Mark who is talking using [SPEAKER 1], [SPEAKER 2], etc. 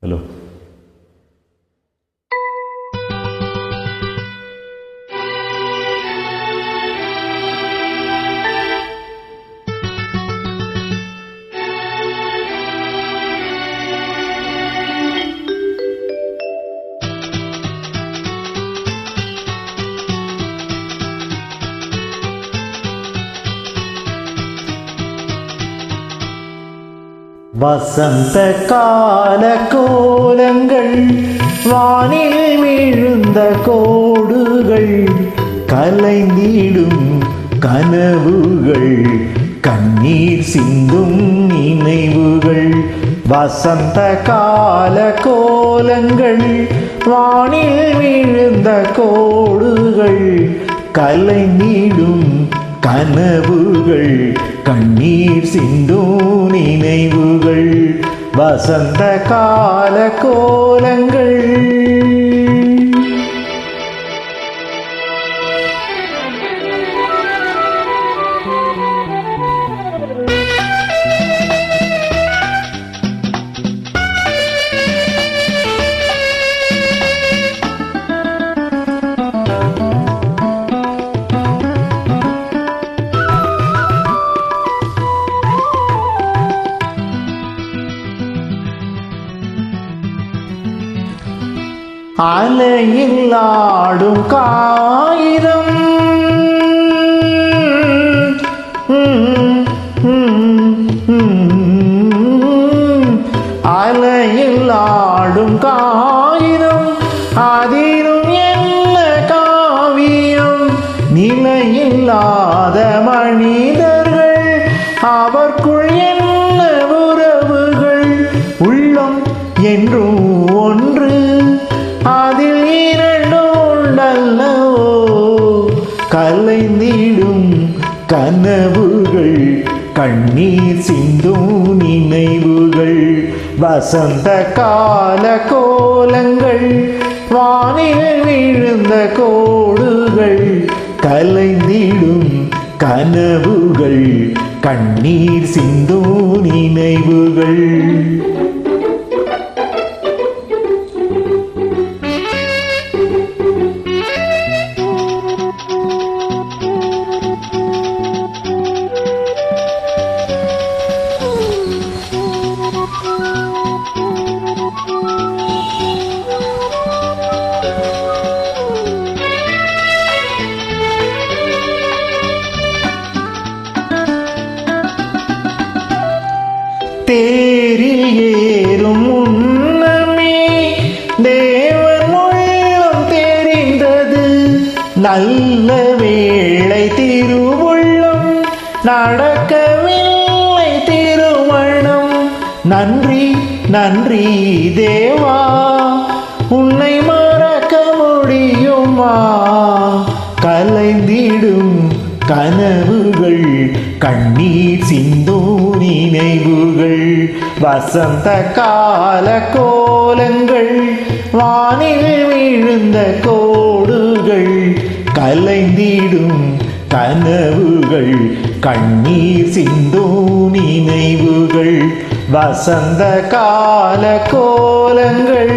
[SPEAKER 1] Hello. வசந்த கால கோலங்கள், வானில் விழுந்த கோடுகள், கலைந்திடும் கனவுகள், கண்ணீர் சிந்தும் நினைவுகள். வசந்த கால கோலங்கள், வானில் விழுந்த கோடுகள், கலைந்திடும் கனவுகள், கண்ணீர் சிந்தும் நினைவுகள். வசந்த கால கோலங்கள். அலையில் ஆடும் காகிதம், அலையில் ஆடும் காகிதம், அதிலும் என்ன காவியம். நிலையில்லாத மனிதர்கள், அவர்க்குள் என்ன உறவுகள். உள்ளம் என்றும் ஒன்று, அதில் இரண்டு உண்டல்லவோ. கலைந்திடும் கனவுகள், கண்ணீர் சிந்தும் நினைவுகள். வசந்த கால கோலங்கள், வானில் விழுந்த கோடுகள், கலைந்திடும் கனவுகள், கண்ணீர் சிந்தும் நினைவுகள். தேரில் ஏறும் முன்னமே தேவன் உள்ளம் தெரிந்தது. நல்ல வேளை திருவுள்ளம், நடக்கவில்லை திருமணம். நன்றி நன்றி தேவா, உன்னை மறக்க முடியுமா. கலைந்திடும் கனவுகள், கண்ணீர் சிந்தும் நினைவுகள். வசந்த கால கோலங்கள், வானில் விழுந்த கோடுகள், கலைந்திடும் கனவுகள், கண்ணீர் சிந்தும் நினைவுகள். வசந்த கால கோலங்கள்.